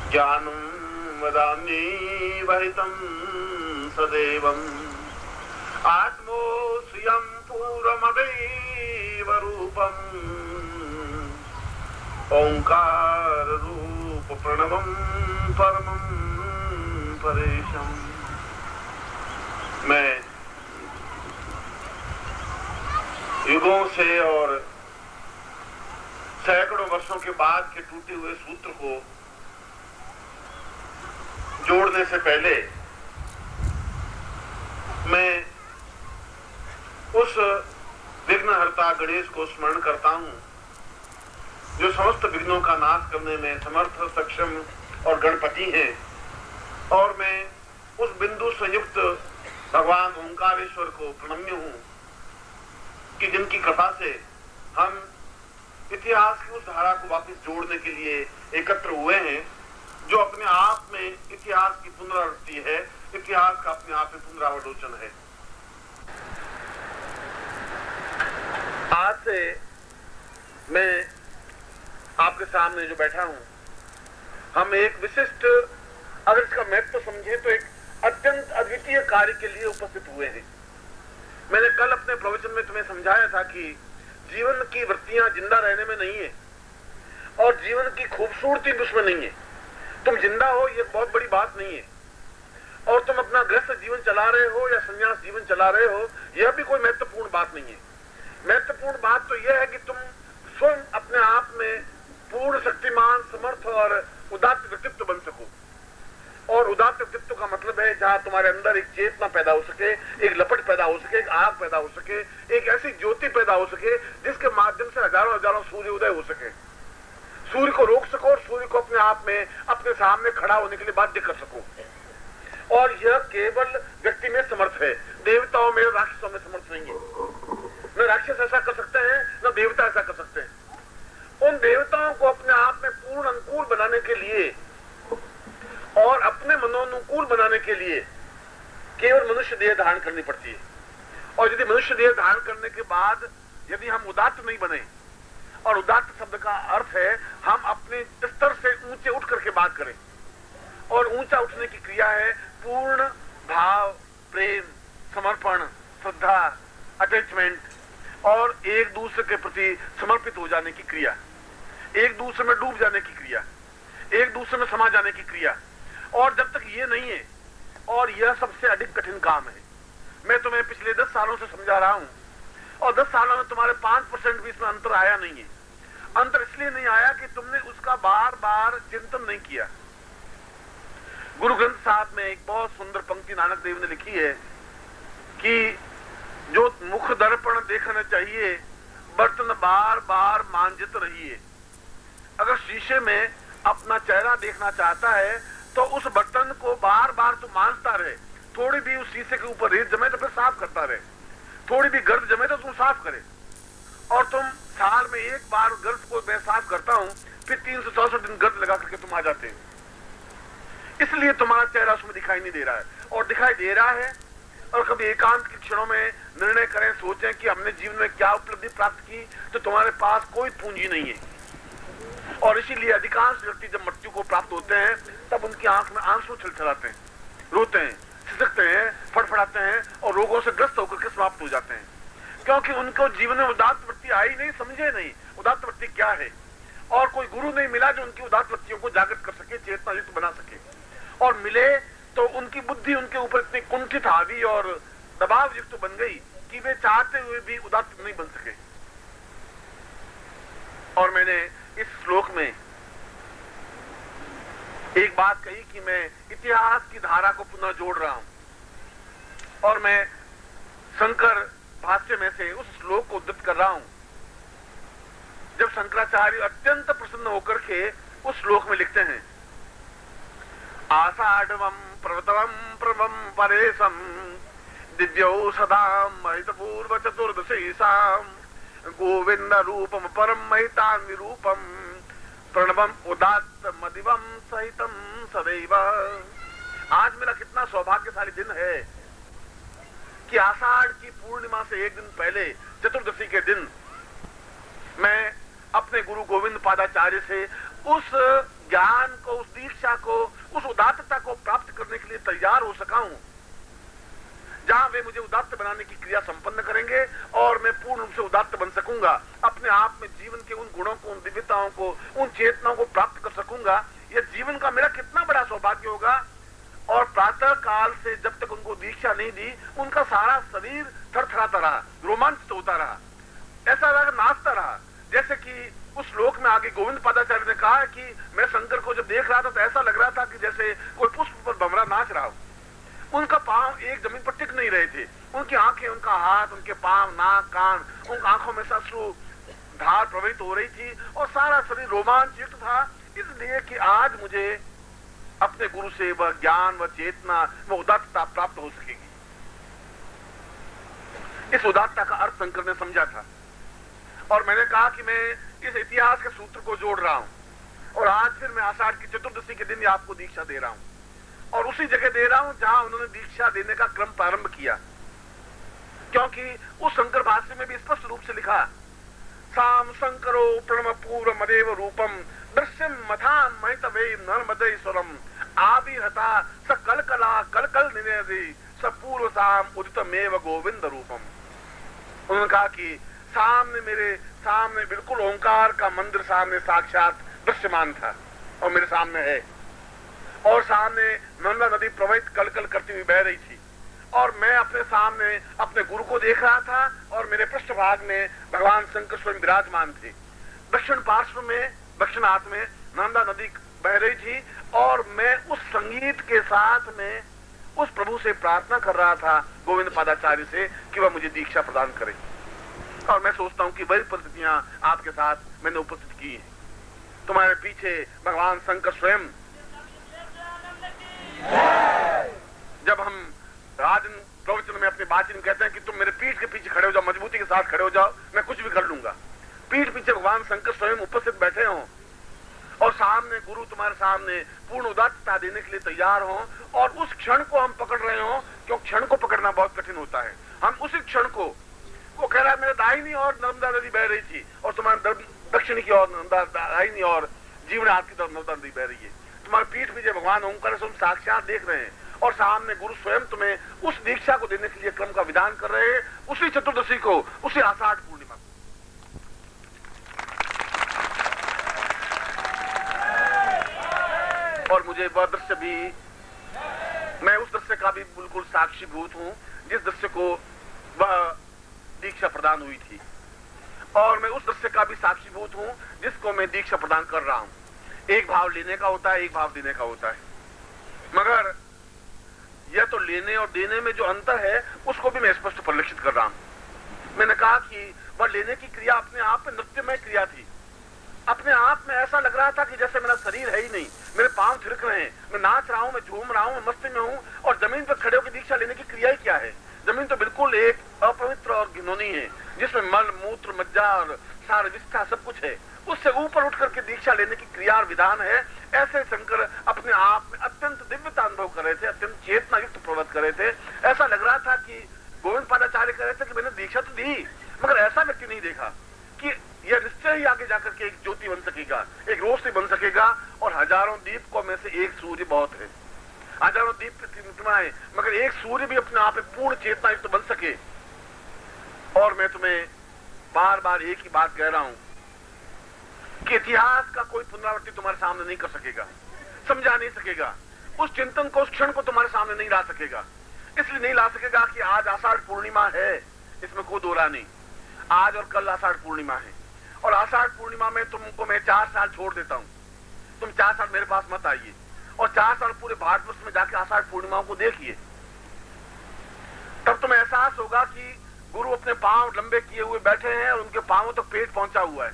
ज्ञानं वदामि वहितं सदैवम् आत्मोऽस्यं पूर्वमदैव रूपम् ओंकार रूप प्रणवं परमं परेशम्। मैं युगों से और सैकड़ों वर्षों के बाद के टूटे हुए सूत्र को जोड़ने से पहले मैं उस विघ्नहर्ता गणेश को स्मरण करता हूं जो समस्त विघ्नों का नाश करने में समर्थ सक्षम और गणपति हैं। और मैं उस बिंदु संयुक्त भगवान ओंकारेश्वर को प्रणम्य हूं कि जिनकी कृपा से हम इतिहास की उस धारा को वापस जोड़ने के लिए एकत्र हुए हैं जो अपने आप में इतिहास की पुनरावृत्ति है, इतिहास का अपने आप में पुनरावलोकन है। आज से मैं आपके सामने जो बैठा हूं, हम एक विशिष्ट, अगर इसका महत्व समझे तो एक अत्यंत अद्वितीय कार्य के लिए उपस्थित हुए हैं। मैंने कल अपने प्रवचन में तुम्हें समझाया था कि जीवन की वृत्तियां जिंदा रहने में नहीं है और जीवन की खूबसूरती उसमें नहीं है। तुम जिंदा हो ये बहुत बड़ी बात नहीं है, और तुम अपना गृहस्थ जीवन चला रहे हो या संन्यास जीवन चला रहे हो यह भी कोई महत्वपूर्ण बात नहीं है। महत्वपूर्ण बात तो यह है कि तुम स्वयं अपने आप में पूर्ण शक्तिमान, समर्थ और उदात्त व्यक्तित्व बन सको। और उदात्त व्यक्तित्व का मतलब है जहां तुम्हारे अंदर एक चेतना पैदा हो सके, एक लपट पैदा हो सके, एक आग पैदा हो सके, एक ऐसी ज्योति पैदा हो सके जिसके माध्यम से हजारों हजारों सूर्य उदय हो सके, सूर्य को रोक सको और सूर्य को अपने आप में अपने सामने खड़ा होने के लिए बाध्य कर सको। और यह केवल व्यक्ति में समर्थ है, देवताओं में, राक्षसों में समर्थ नहीं है। न राक्षस ऐसा कर सकते हैं, न देवता ऐसा कर सकते हैं। उन देवताओं को अपने आप में पूर्ण अनुकूल बनाने के लिए और अपने मनोनुकूल बनाने के लिए केवल मनुष्य देह धारण करनी पड़ती है। और यदि मनुष्य देह धारण करने के बाद यदि हम उदात्त नहीं बने, और उदात्त शब्द का अर्थ है हम अपने स्तर से ऊंचे उठ करके बात करें, और ऊंचा उठने की क्रिया है पूर्ण भाव, प्रेम, समर्पण, श्रद्धा, अटैचमेंट और एक दूसरे के प्रति समर्पित हो जाने की क्रिया, एक दूसरे में डूब जाने की क्रिया, एक दूसरे में समा जाने की क्रिया। और जब तक ये नहीं है, और यह सबसे अधिक कठिन काम है। मैं तुम्हें पिछले 10 सालों से समझा रहा हूं, और 10 सालों में तुम्हारे 5% भी इसमें अंतर आया नहीं है। अंतर इसलिए नहीं आया कि तुमने उसका बार बार चिंतन नहीं किया। गुरु ग्रंथ साहब में एक बहुत सुंदर पंक्ति नानक देव ने लिखी है कि जो मुख दर्पण देखना चाहिए, बर्तन बार बार मांजित रहिए। अगर शीशे में अपना चेहरा देखना चाहता है तो उस बर्तन को बार बार तू मांजता रहे। थोड़ी भी उस शीशे के ऊपर रेत जमे तो फिर साफ करता रहे, थोड़ी भी गर्द जमे तो तुम साफ करे। और तुम साल में एक बार गर्द को मैं साफ करता हूं, फिर 364 दिन गर्द लगा करके तुम आ जाते हो। इसलिए तुम्हारा चेहरा उसमें दिखाई नहीं दे रहा है, और दिखाई दे रहा है। और कभी एकांत के क्षणों में निर्णय करें, सोचें कि हमने जीवन में क्या उपलब्धि प्राप्त की, तो तुम्हारे पास कोई पूंजी नहीं है। और इसीलिए अधिकांश व्यक्ति जब मृत्यु को प्राप्त होते हैं तब उनकी आंख में आंसू छलछलाते हैं, रोते हैं, सिसकते हैं, फड़फड़ाते हैं और रोगों से ग्रस्त होकर के समाप्त हो जाते हैं, क्योंकि उनको जीवन में उदात्त वृत्ति आई नहीं, समझे नहीं उदात्त वृत्ति क्या है। और कोई गुरु नहीं मिला जो उनकी उदात्त वृत्तियों को जागृत कर सके, चेतना युक्त बना सके। और मिले तो उनकी बुद्धि उनके ऊपर इतनी कुंठित, हावी और दबाव युक्त बन गई कि वे चाहते हुए भी उदात्त नहीं बन सके। और मैंने इस श्लोक में एक बात कही कि मैं इतिहास की धारा को पुनः जोड़ रहा हूं, और मैं शंकर भाष्य में से उस श्लोक को उद्धृत कर रहा हूं जब शंकराचार्य अत्यंत प्रसन्न होकर के उस श्लोक में लिखते हैं, आषाढ़वम पर्वतवम प्रवम परेशम दिव्यौ सदाम महितपूर्व चतुर्दशीसाम गोविंद रूपम परम महितान्वि रूपम प्रणवम उदात्त मदिवम सहितम सदैव। आज मेरा कितना सौभाग्यशाली दिन है कि आषाढ़ की पूर्णिमा से एक दिन पहले चतुर्दशी के दिन मैं अपने गुरु गोविंद पादाचार्य से उस ज्ञान को, उस दीक्षा को, उस उदात्तता को प्राप्त करने के लिए तैयार हो सका हूं, जहां वे मुझे उदात्त बनाने की क्रिया संपन्न करेंगे और मैं पूर्ण रूप से उदात्त बन सकूंगा, अपने आप में जीवन के उन गुणों को, उन दिव्यताओं को, उन चेतनाओं को प्राप्त कर सकूंगा। यह जीवन का मेरा कितना बड़ा सौभाग्य होगा। और प्रातः काल से जब तक उनको दीक्षा नहीं दी, उनका सारा शरीर थरथराता रहा, रोमांचित होता रहा, ऐसा लगा नाचता रहा। जैसे कि उस श्लोक में आगे गोविंद पादाचार्य ने कहा कि मैं शंकर को जब देख रहा था तो ऐसा लग रहा था कि जैसे कोई पुष्प पर भंवरा नाच रहा हो। उनका पांव एक जमीन पर टिक नहीं रहे थे, उनकी आंखें, उनका हाथ, उनके पांव, नाक, कान, उन आंखों में से अश्रु धार प्रवाहित हो रही थी और सारा शरीर रोमांचित था, इसलिए कि आज मुझे अपने गुरु से वह ज्ञान, वह चेतना, वह उदात्तता प्राप्त हो सकेगी। इस उदात्तता का अर्थ शंकर ने समझा था और मैंने कहा कि मैं इस इतिहास के सूत्र को जोड़ रहा हूं और आज फिर मैं आषाढ़ की चतुर्दशी के दिन ही आपको दीक्षा दे रहा हूं और उसी जगह दे रहा हूं जहां उन्होंने दीक्षा देने का क्रम प्रारंभ किया, क्योंकि उस शंकर भाष्य में भी स्पष्ट रूप से लिखा, साम शंकरो प्रणम पूर्व मदेव रूपम दृश्यम मथान महितवे नर्मदेश्वरम आविर्हता स कलकला कलकल निवेदी स पूर्व साम उदितमेव गोविंद रूपम। उन्होंने कहा कि सामने, मेरे सामने बिल्कुल ओंकार का मंदिर सामने साक्षात दृश्यमान था और मेरे सामने है, और सामने नर्मदा नदी प्रवाहित कलकल करती हुई बह रही थी और मैं अपने सामने अपने गुरु को देख रहा था और मेरे पृष्ठभाग में भगवान शंकर स्वयं विराजमान थे। दक्षिण पार्श्व में, दक्षिण हाथ में नर्मदा नदी बह रही थी और मैं उस संगीत के साथ में उस प्रभु से प्रार्थना कर रहा था, गोविंद पादाचार्य से, कि वह मुझे दीक्षा प्रदान करे। और मैं सोचता हूं कि वही परिस्थितियां आपके साथ मैंने उपस्थित की हैं। तुम्हारे पीछे भगवान शंकर स्वयं, जब हम राजन प्रवचन में अपने बातचीत में कहते हैं कि तुम मेरे पीठ के पीछे खड़े हो जाओ, मजबूती के साथ खड़े हो जाओ, मैं कुछ भी कर लूंगा, पीठ पीछे भगवान शंकर स्वयं उपस्थित बैठे हों और सामने गुरु तुम्हारे सामने पूर्ण उदात्तता देने के लिए तैयार हों और उस क्षण को हम पकड़ रहे हों, क्योंकि क्षण को पकड़ना बहुत कठिन होता है। हम उसी क्षण को, वो कह रहा है मेरे दाहिनी ओर नर्मदा नदी बह रही थी और तुम्हारे दक्षिण की ओर दाहिनी ओर जीवनाथ की तरफ नर्मदा नदी बह रही है, तुम्हारे पीठ पीछे भगवान ओंकार से साक्षात देख रहे हैं और सामने गुरु स्वयं तुम्हें उस दीक्षा को देने के लिए क्रम का विधान कर रहे हैं, उसी चतुर्दशी को, उसी आषाढ़ पूर्णिमा को। और मुझे वह दृश्य भी, मैं उस दृश्य का भी बिल्कुल साक्षीभूत हूं जिस दृश्य को वह दीक्षा प्रदान हुई थी, और मैं उस दृश्य का भी साक्षीभूत हूं जिसको मैं दीक्षा प्रदान कर रहा हूं। एक भाव लेने का होता है, एक भाव देने का होता है, मगर यह तो लेने और देने में जो अंतर है उसको भी मैं स्पष्ट परिलक्षित कर रहा हूं। मैंने कहा कि वह लेने की क्रिया अपने आप में नृत्यमय क्रिया थी। अपने आप में ऐसा लग रहा था कि जैसे मेरा शरीर है ही नहीं, मेरे पांव थिरक रहे हैं, मैं नाच रहा हूं, मैं झूम रहा हूं, मैं मस्ती में हूं, और जमीन पर खड़े होकर दीक्षा लेने की क्रिया ही क्या है। जमीन तो बिल्कुल एक अपवित्र और घिनौनी है जिसमें मल, मूत्र, मज्जा और सार विष्ठा सब कुछ है। उससे ऊपर उठ करके दीक्षा लेने की क्रिया और विधान है। ऐसे शंकर अपने आप में अत्यंत दिव्यता अनुभव कर रहे थे, अत्यंत चेतना युक्त प्रवत कर रहे थे। ऐसा लग रहा था कि गोविंद पादाचार्य कह रहे थे कि मैंने दीक्षा तो दी, मगर ऐसा व्यक्ति नहीं देखा कि यह निश्चय ही आगे जाकर के एक ज्योति बन सकेगा, एक रोशनी बन सकेगा, और हजारों दीपकों में से एक सूर्य बहुत है। हजारों दीप है, मगर एक सूर्य भी अपने आप में पूर्ण चेतना युक्त बन सके। और मैं तुम्हें बार बार एक ही बात कह रहा हूं कि इतिहास का कोई पुनरावृत्ति तुम्हारे सामने नहीं कर सकेगा, समझा नहीं सकेगा, उस चिंतन को, उस क्षण को तुम्हारे सामने नहीं ला सकेगा। इसलिए नहीं ला सकेगा कि आज आषाढ़ पूर्णिमा है, इसमें कोई दो राय नहीं। आज और कल आषाढ़ पूर्णिमा है, और आषाढ़ पूर्णिमा में तुमको मैं 4 साल छोड़ देता हूं। तुम 4 साल मेरे पास मत आइए और 4 साल पूरे भारतवर्ष में जाके आषाढ़ पूर्णिमाओं को देखिए। तब तुम्हें एहसास होगा कि गुरु अपने पांव लंबे किए हुए बैठे हैं और उनके पांवों तक पेट पहुंचा हुआ है,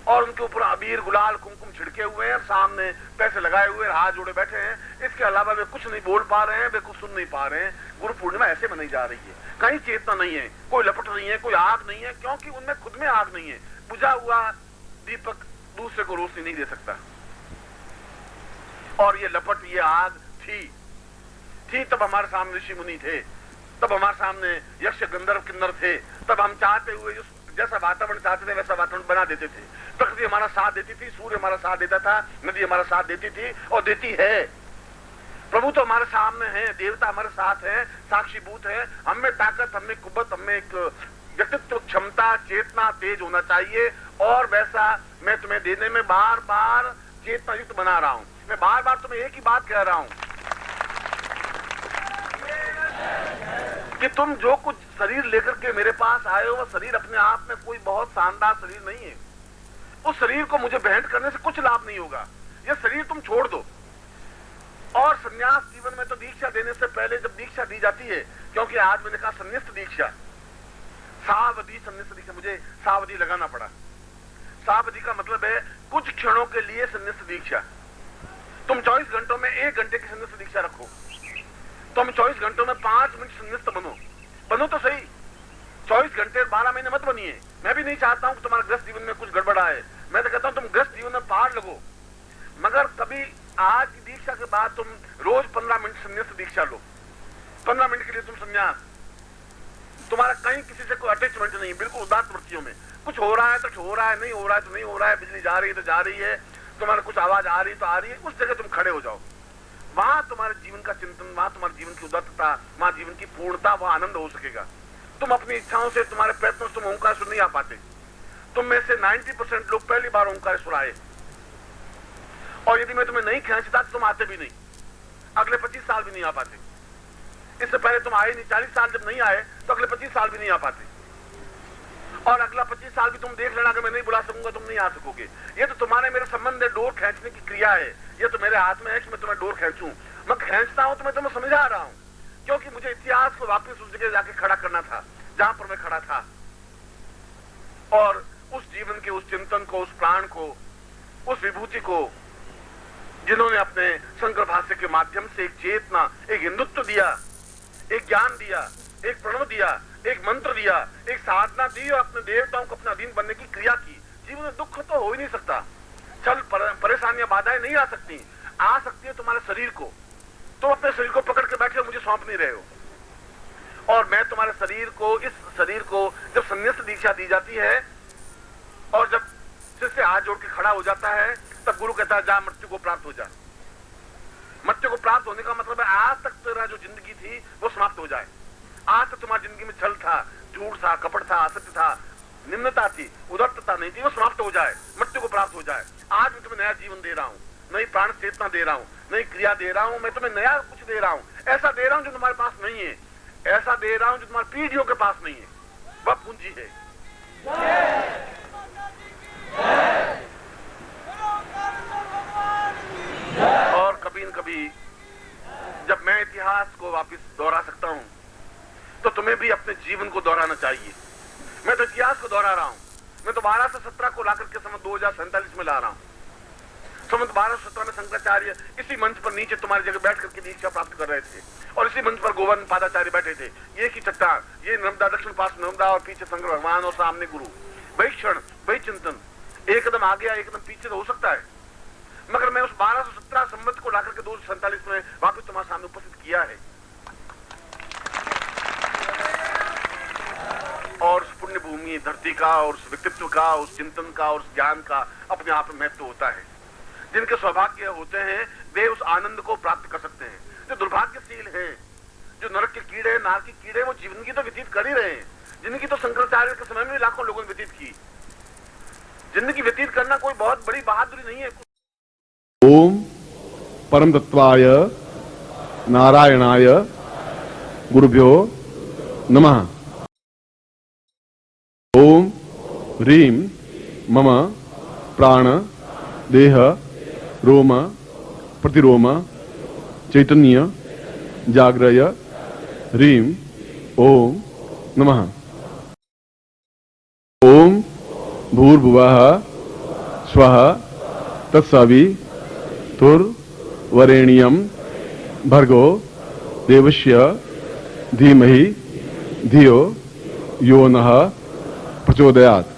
और उनके ऊपर अबीर, गुलाल, कुमकुम छिड़के हुए हैं, सामने पैसे लगाए हुए, हाथ जोड़े बैठे हैं। इसके अलावा वे कुछ नहीं बोल पा रहे हैं, वे कुछ सुन नहीं पा रहे हैं। गुरु पूर्णिमा ऐसे मनाई जा रही है, कहीं चेतना नहीं है, कोई लपट नहीं है, कोई आग नहीं है, क्योंकि उनमें खुद में आग नहीं है। बुझा हुआ दीपक दूसरे को रोशनी नहीं दे सकता, और ये लपट, ये आग थी तब हमारे सामने ऋषि मुनि थे, तब हमारे सामने यक्ष, गंधर्व, किन्नर थे, तब हम चाहते हुए जैसा वातावरण चाहते थे वैसा वातावरण बना देते थे। प्रकृति हमारा साथ देती थी, सूर्य हमारा साथ देता था, नदी हमारा साथ देती थी और देती है। प्रभु तो हमारे सामने है, देवता हमारे साथ है, साक्षीभूत है। हमें ताकत, हमें कुव्वत, हमें एक व्यक्तित्व, क्षमता, चेतना, तेज होना चाहिए। और वैसा मैं तुम्हें देने में बार बार चेतना युक्त बना रहा हूं। मैं बार बार तुम्हें एक ही बात कह रहा हूं कि तुम जो कुछ शरीर लेकर के मेरे पास आए हो, वह शरीर अपने आप में कोई बहुत शानदार शरीर नहीं है। उस शरीर को मुझे भेंट करने से कुछ लाभ नहीं होगा। यह शरीर तुम छोड़ दो। और संन्यास जीवन में तो दीक्षा देने से पहले जब दीक्षा दी जाती है, क्योंकि आज मैंने कहा संन्यास्त दीक्षा, सावधि संन्यास्त दीक्षा, मुझे सावधि लगाना पड़ा। सावधि का मतलब है कुछ क्षणों के लिए संन्यास्त दीक्षा। तुम 24 घंटों में 1 घंटे की संन्यास्त दीक्षा रखो, तुम 24 घंटों में 5 मिनट संन्यास्त बनो तो सही। 24 घंटे 12 महीने मत बनिए। मैं भी नहीं चाहता हूं कि तुम्हारे गृहस्थ जीवन में कुछ गड़बड़ा है। मैं तो कहता हूं तुम गृहस्थ जीवन में पार लगो, मगर कभी आज की दीक्षा के बाद तुम रोज 15 मिनट संन्यास्त दीक्षा लो। 15 मिनट के लिए तुम संन्यास, तुम्हारा कहीं किसी से कोई अटैचमेंट नहीं, बिल्कुल उदात्त वृत्तियों में। कुछ हो रहा है तो हो रहा है, नहीं हो रहा है तो नहीं हो रहा है, बिजली जा रही है तो जा रही है, तुम्हारे कुछ आवाज आ रही है तो आ रही है, उस जगह तुम खड़े हो जाओ। वहां तुम्हारे जीवन का चिंतन, वहां तुम्हारे जीवन की उदात्तता, वहां जीवन की पूर्णता, वहां आनंद हो सकेगा। तुम अपनी इच्छाओं से, तुम्हारे प्रयत्नों से तुम ओंकार सुन नहीं आ पाते। तुम में से 90% लोग पहली बार ओंकार सुनाए, और यदि मैं तुम्हें नहीं खींचता तो तुम आते भी नहीं, अगले 25 साल भी नहीं आ पाते। इससे पहले तुम आए नहीं, 40 साल जब नहीं आए तो अगले 25 साल भी नहीं आ पाते। और अगला 25 साल भी तुम देख लेना कि मैं नहीं बुला सकूंगा, तुम नहीं आ सकोगे। ये तो तुम्हारे मेरे संबंध है, डोर खींचने की क्रिया है। ये तो मेरे हाथ में है कि मैं तुम्हें डोर खींचूं। मैं खींचता हूं तो मैं तुम्हें समझा रहा हूं, क्योंकि मुझे इतिहास को वापस उस जगह जाके खड़ा करना था जहां पर मैं खड़ा था, और उस जीवन के, उस चिंतन को, उस प्राण को, उस विभूति को, जिन्होंने अपने शंकर भाष्य के माध्यम से एक चेतना, एक हिंदुत्व दिया, एक ज्ञान दिया, एक प्रणव दिया, एक मंत्र दिया, एक साधना दी और अपने देवताओं को अपने अधीन बनने की क्रिया की। जीवन में दुख तो हो ही नहीं सकता, चल परेशानियां, बाधाएं नहीं आ सकती। आ सकती है तुम्हारे शरीर को। तुम अपने शरीर को पकड़ के बैठे हो, मुझे सौंप नहीं रहे हो। और मैं तुम्हारे शरीर को, इस शरीर को जब संन्यास्त दीक्षा दी जाती है और जब सिर से हाथ जोड़ के खड़ा हो जाता है, तब गुरु कहता है जा मृत्यु को प्राप्त हो जा। मृत्यु को प्राप्त होने का मतलब है आज तक तेरा जो जिंदगी थी वो समाप्त हो जाए। आज तक तुम्हारी जिंदगी में छल था, झूठ था, कपट था, असत्य था, निम्नता थी, उदारता नहीं थी, वो समाप्त हो जाए, मृत्यु को प्राप्त हो जाए। आज मैं तुम्हें नया जीवन दे रहा हूँ, नई प्राण चेतना दे रहा हूँ, नई क्रिया दे रहा हूँ, मैं तुम्हें नया कुछ दे रहा हूँ। ऐसा दे रहा हूँ जो तुम्हारे पास नहीं है, ऐसा दे रहा हूँ जो तुम्हारी पीढ़ियों के पास नहीं है। वह पूंजी है। और कभी न कभी जब मैं इतिहास को वापस दोहरा सकता हूं, तो तुम्हें भी अपने जीवन को दोहराना चाहिए। मैं तो इतिहास को दोहरा रहा हूं। मैं तो 1217 को लाकर के संवत 2047 में ला रहा हूं। संवत 1217 में शंकराचार्य इसी मंच पर नीचे तुम्हारी जगह बैठ करके दीक्षा प्राप्त कर रहे थे, और इसी मंच पर गोविंद पादाचार्य बैठे थे। ये की चट्टान, ये नर्मदा, दक्षिण पास नर्मदा, और पीछे शंकर भगवान और सामने गुरु। वही क्षण, वही चिंतन, एक कदम आगे या एक कदम पीछे तो हो सकता है, मगर मैं उस 1217 संवत को लाकर के 247 में वापस तुम्हारे सामने उपस्थित किया है। और उस पुण्य भूमि धरती का, और उस व्यक्तित्व का, उस चिंतन का, और उस ज्ञान का अपने आप में महत्व होता है। जिनके सौभाग्य होते हैं वे उस आनंद को प्राप्त कर सकते हैं। जो दुर्भाग्यशील हैं, जो नरक के कीड़े, नार के कीड़े, वो जिंदगी तो व्यतीत कर ही रहे हैं। जिंदगी तो शंकराचार्य के समय में लाखों लोगों ने व्यतीत की। जिंदगी व्यतीत करना कोई बहुत बड़ी बहादुरी नहीं है। ओम परम तत्वाय नारायणाय गुरुभ्यो नमः। ओम ह्रीं मम प्राण देह रोम प्रतिरोम चैतन्य जाग्रय ह्रीं ओम नमः। ओम भूर्भुवः स्वः तत्सवितुर्वरेण्यं भर्गो देवस्य धीमहि धियो यो नः प्रचोदयात्।